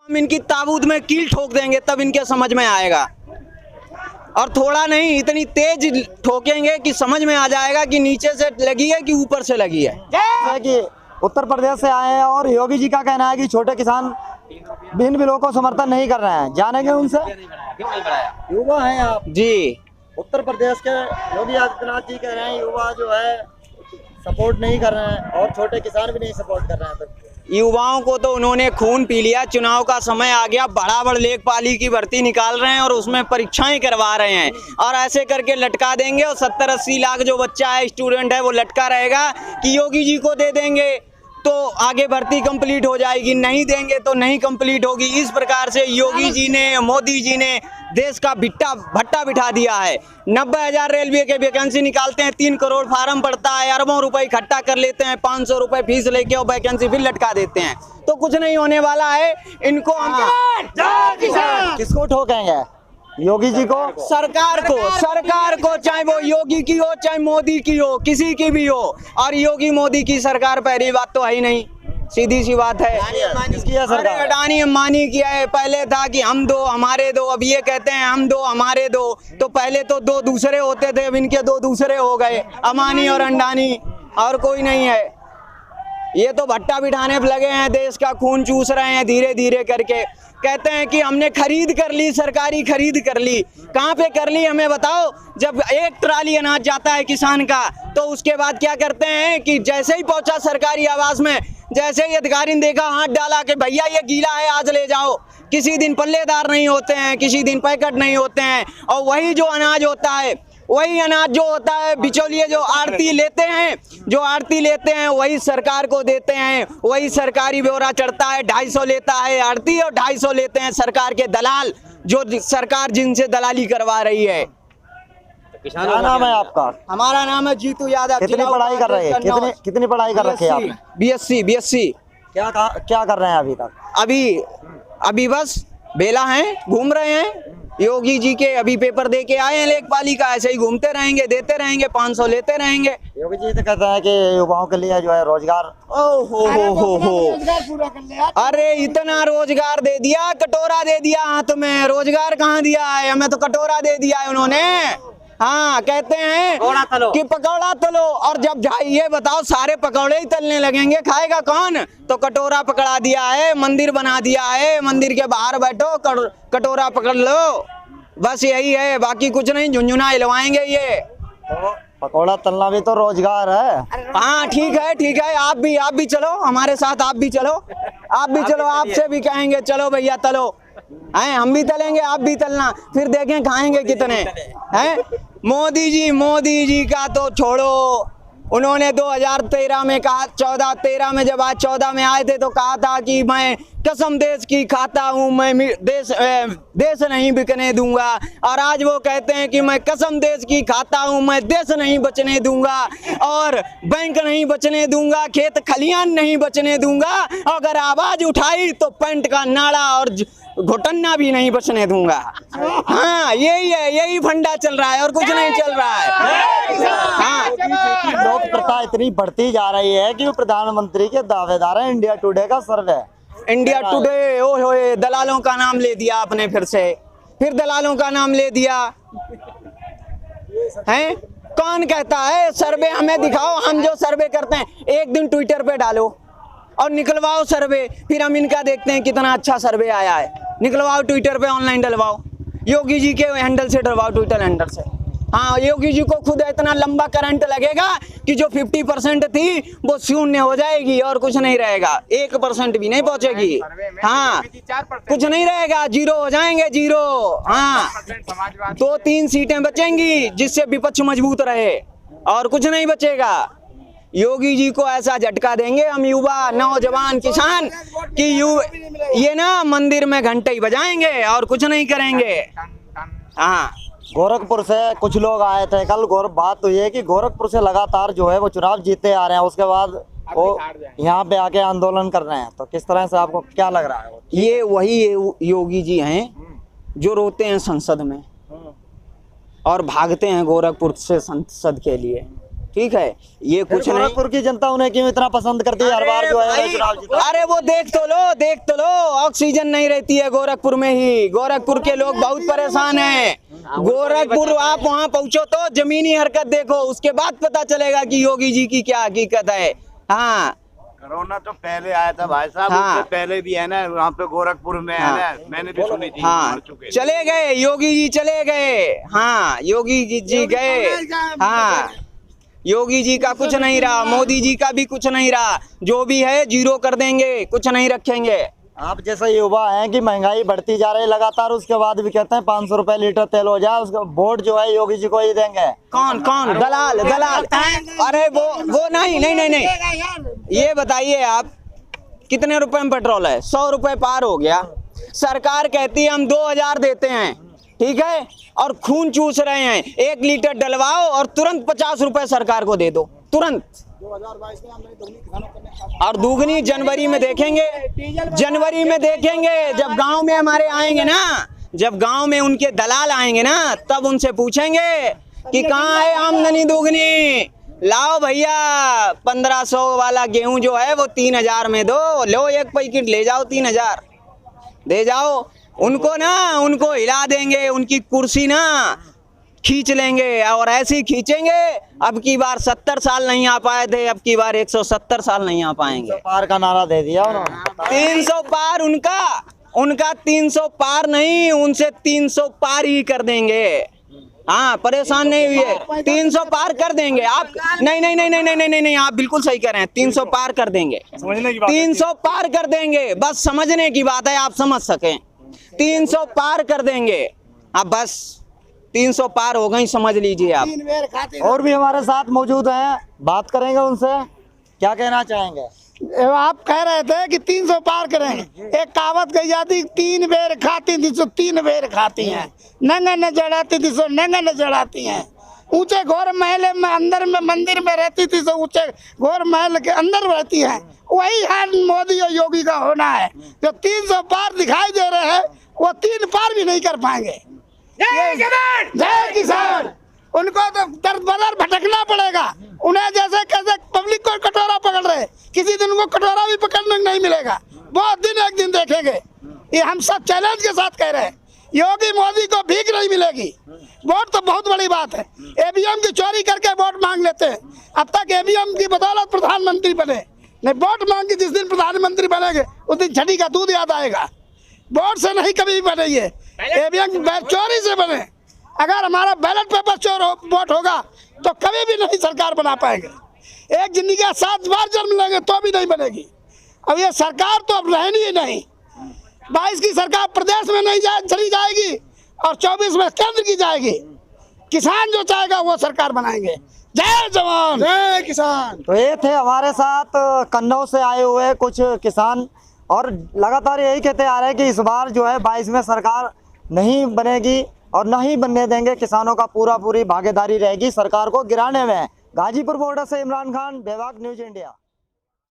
हम इनकी ताबूत में कील ठोक देंगे तब इनके समझ में आएगा, और थोड़ा नहीं इतनी तेज ठोकेंगे कि समझ में आ जाएगा कि नीचे से लगी है कि ऊपर से लगी है। कि उत्तर प्रदेश से आए हैं और योगी जी का कहना है कि छोटे किसान भिन्न बिलों को समर्थन नहीं कर रहे हैं, जानेंगे उनसे। युवा हैं आप जी, उत्तर प्रदेश के योगी आदित्यनाथ जी कह रहे हैं युवा जो है सपोर्ट नहीं कर रहे हैं और छोटे किसान भी नहीं सपोर्ट कर रहे हैं। तो युवाओं को तो उन्होंने खून पी लिया, चुनाव का समय आ गया, बराबर लेखपाली की भर्ती निकाल रहे हैं और उसमें परीक्षाएं करवा रहे हैं, और ऐसे करके लटका देंगे, और 70-80 लाख जो बच्चा है स्टूडेंट है वो लटका रहेगा कि योगी जी को दे देंगे तो आगे भर्ती कंप्लीट हो जाएगी, नहीं देंगे तो नहीं कंप्लीट होगी। इस प्रकार से योगी जी ने, मोदी जी ने देश का भट्टा बिठा दिया है। 90,000 रेलवे के वैकेंसी निकालते हैं, 3 करोड़ फार्म पड़ता है, अरबों रुपए इकट्ठा कर लेते हैं, 500 रुपए फीस लेके और वैकेंसी फिर लटका देते हैं। तो कुछ नहीं होने वाला है इनको। किसको ठोकेंगे? योगी जी को, सरकार को, चाहे वो योगी की हो चाहे मोदी की हो, किसी की भी हो। और योगी मोदी की सरकार पहली बात तो है ही नहीं, सीधी सी बात है। अरे अडानी अंबानी किया है, पहले था कि हम दो हमारे दो, अब ये कहते हैं हम दो हमारे दो। तो पहले तो 2 दूसरे होते थे, अब इनके 2 दूसरे हो गए, अंबानी और अंडानी, और कोई नहीं है। ये तो भट्टा बिठाने पे लगे हैं, देश का खून चूस रहे हैं धीरे धीरे करके। कहते हैं कि हमने खरीद कर ली, सरकारी खरीद कर ली। कहाँ पे कर ली हमें बताओ? जब 1 ट्राली अनाज जाता है किसान का तो उसके बाद क्या करते हैं कि जैसे ही पहुंचा सरकारी आवास में, जैसे ही अधिकारी ने देखा, हाथ डाला कि भैया ये गीला है आज ले जाओ। किसी दिन पल्लेदार नहीं होते हैं, किसी दिन पैकेट नहीं होते हैं, और वही जो अनाज होता है, वही अनाज जो होता है बिचौलिए जो आड़ती लेते हैं वही सरकार को देते हैं। वही सरकारी ब्यौरा चढ़ता है, 250 लेता है आड़ती और 250 लेते हैं सरकार के दलाल, जो सरकार जिनसे दलाली करवा रही है। क्या नाम है आपका? हमारा नाम है जीतू यादव। कितनी पढ़ाई कर रहे हैं? कितनी पढ़ाई कर रखी है आपने? BSc। क्या कर रहे हैं अभी तक? अभी बस बेला हैं, घूम रहे हैं। योगी जी के अभी पेपर दे के आए हैं लेखपाली का, ऐसे ही घूमते रहेंगे, देते रहेंगे, 500 लेते रहेंगे। योगी जी तो कहते हैं कि युवाओं के लिए जो है रोजगार, अरे इतना रोजगार दे दिया, कटोरा दे दिया हाथ में, रोजगार कहाँ दिया है? हमें तो कटोरा दे दिया है उन्होंने। हाँ, कहते हैं कि पकौड़ा तलो, और जब ये बताओ सारे पकौड़े ही तलने लगेंगे, खाएगा कौन? तो कटोरा पकड़ा दिया है, मंदिर बना दिया है, मंदिर के बाहर बैठो, कटोरा पकड़ लो, बस यही है, बाकी कुछ नहीं। झुंझुना हिलवाएंगे ये। तो पकौड़ा तलना भी तो रोजगार है। हाँ ठीक है, आप भी चलो हमारे साथ, आप भी चलो, आपसे भी कहेंगे चलो भैया तलो, हैं? हम भी तलेंगे, आप भी तलना, फिर देखें खाएंगे कितने हैं। मोदी जी का तो छोड़ो, उन्होंने 2013 में कहा, 13 में जब आज 14 में आए थे तो कहा था कि मैं कसम देश की खाता हूँ, मैं देश नहीं बिकने दूंगा। और आज वो कहते हैं कि मैं कसम देश की खाता हूँ, मैं देश नहीं बचने दूंगा, और बैंक नहीं बचने दूंगा, खेत खलियान नहीं बचने दूंगा, अगर आवाज उठाई तो पैंट का नाड़ा और घुटन्ना भी नहीं बचने दूंगा। हाँ, यही है, यही फंडा चल रहा है और कुछ नहीं चल रहा है। हाँ, लोकप्रियता इतनी बढ़ती जा रही है कि वो प्रधानमंत्री के दावेदार हैं। इंडिया टुडे का सर्वे, इंडिया टुडे, ओए दलालों का नाम ले दिया आपने, फिर दलालों का नाम ले दिया हैं? कौन कहता है सर्वे हमें दिखाओ? हम जो सर्वे करते हैं एक दिन ट्विटर पे डालो और निकलवाओ सर्वे, फिर हम इनका देखते हैं कितना अच्छा सर्वे आया है। निकलवाओ ट्विटर पे, ऑनलाइन डलवाओ, योगी जी के हैंडल से डलवाओ, ट्विटर हैंडल से। हाँ, योगी जी को खुद इतना लंबा करंट लगेगा कि जो 50% थी वो शून्य हो जाएगी और कुछ नहीं रहेगा, 1% भी नहीं पहुंचेगी। हाँ, कुछ नहीं रहेगा, 0 हो जाएंगे, 0। हाँ, 2-3 सीटें बचेंगी जिससे विपक्ष मजबूत रहे, और कुछ नहीं बचेगा। योगी जी को ऐसा झटका देंगे हम, युवा नौजवान किसान, कि ये ना मंदिर में घंटे ही बजाएंगे और कुछ नहीं करेंगे। हाँ, गोरखपुर से कुछ लोग आए थे कल। बात तो ये कि गोरखपुर से लगातार जो है वो चुनाव जीते आ रहे हैं, उसके बाद वो यहाँ पे आके आंदोलन कर रहे हैं, तो किस तरह से आपको क्या लग रहा है? ये वही योगी जी हैं जो रोते हैं संसद में और भागते हैं गोरखपुर से संसद के लिए। ठीक है, ये कुछ नहीं। गोरखपुर की जनता उन्हें क्यों इतना पसंद करती है हर बार जो है चुनाव जीतता है? अरे वो देख तो लो ऑक्सीजन नहीं रहती है गोरखपुर में ही। गोरखपुर के लोग बहुत परेशान हैं। गोरखपुर आप वहाँ पहुँचो तो जमीनी हरकत देखो, उसके बाद पता चलेगा कि योगी जी की क्या हकीकत है। हाँ, कोरोना तो पहले आया था भाई साहब, हाँ। उससे पहले भी है ना वहाँ पे गोरखपुर में है ना, मैंने भी सुनी थी। हाँ, मर चुके चले गए योगी जी, चले गए। हाँ, योगी जी गए। हाँ, योगी जी का कुछ नहीं रहा, मोदी जी का भी कुछ नहीं रहा। जो भी है जीरो कर देंगे, कुछ नहीं रखेंगे। आप जैसे युवा हैं कि महंगाई बढ़ती जा रही है लगातार, उसके बाद भी कहते हैं 500 रुपए लीटर तेल हो जाए, उसका वोट जो है योगी जी को ही देंगे। कौन दलाल? अरे वो नहीं। ये बताइए आप, कितने रुपए में पेट्रोल है? 100 रुपए पार हो गया। सरकार कहती है हम 2000 देते हैं, ठीक है, और खून चूस रहे हैं। 1 लीटर डलवाओ और तुरंत 50 रुपए सरकार को दे दो, तुरंत। और दुगनी जनवरी में देखेंगे, जब गांव में हमारे आएंगे ना, जब गांव में उनके दलाल आएंगे ना, तब उनसे पूछेंगे कि कहाँ है आमदनी दुगनी। लाओ भैया 1500 वाला गेहूं जो है वो 3000 में दो, लो 1 पैकेट ले जाओ, 3000 दे जाओ। उनको हिला देंगे, उनकी कुर्सी ना खींच लेंगे, और ऐसे ही खींचेंगे। अब की बार 70 साल नहीं आ पाए थे, अब की बार 170 साल नहीं आ पाएंगे। पार का नारा दे दिया उन्होंने। 300 पार उनका 300 पार नहीं, उनसे 300 पार ही कर देंगे। हाँ, परेशान नहीं हुए, 300 पार कर देंगे आप। नहीं, आप बिल्कुल सही कह रहे हैं, 300 पार कर देंगे, 300 पार कर देंगे। बस समझने की बात है, आप समझ सकें। 300 पार कर देंगे, अब बस 300 पार हो गई, समझ लीजिए आप। और भी हमारे साथ मौजूद हैं, बात करेंगे उनसे, क्या कहना चाहेंगे? आप कह रहे थे कि 300 पार करेंगे। एक कहावत कही जाती, 3 बेर खाती थी सो 3 बेर खाती हैं, नंगा न चढ़ाती थी सो नंगा न चढ़ाती हैं। ऊंचे घोर महल में अंदर में मंदिर में रहती थी सो ऊंचे घोर महल के अंदर रहती हैं। वही हाल मोदी और योगी का होना है। जो 300 पार दिखाई दे रहे हैं, वो 3 पार भी नहीं कर पाएंगे। जय किसान। उनको तो दर बदर भटकना पड़ेगा। उन्हें जैसे कैसे पब्लिक को कटोरा पकड़ रहे, किसी दिन उनको कटोरा भी पकड़ने नहीं मिलेगा। बहुत दिन एक दिन देखेंगे। ये हम सब चैलेंज के साथ कह रहे हैं, योगी मोदी को भीख नहीं मिलेगी। वोट तो बहुत बड़ी बात है, ईवीएम की चोरी करके वोट मांग लेते हैं। अब तक ईवीएम की बदौलत प्रधानमंत्री बने नहीं। वोट मांग के जिस दिन प्रधानमंत्री बनेंगे उस दिन छठी का दूध याद आएगा। वोट से नहीं कभी बने, ये ईवीएम चोरी से बने। अगर हमारा बैलेट पेपर चोर वोट होगा तो कभी भी नहीं सरकार बना पाएंगे। एक जिंदगी का 7 बार जन्म लेंगे तो भी नहीं बनेगी। अब ये सरकार तो अब रहनी ही नहीं। 22 की सरकार प्रदेश में नहीं चली जाएगी और 24 में केंद्र की जाएगी। किसान जो चाहेगा वो सरकार बनाएंगे। जय जवान जय किसान। तो ये थे हमारे साथ कन्नौज से आए हुए कुछ किसान, और लगातार यही कहते आ रहे हैं कि इस बार जो है 22 में सरकार नहीं बनेगी और नहीं बनने देंगे। किसानों का पूरी भागीदारी रहेगी सरकार को गिराने में। गाजीपुर बॉर्डर से इमरान खान, बेबाक न्यूज इंडिया।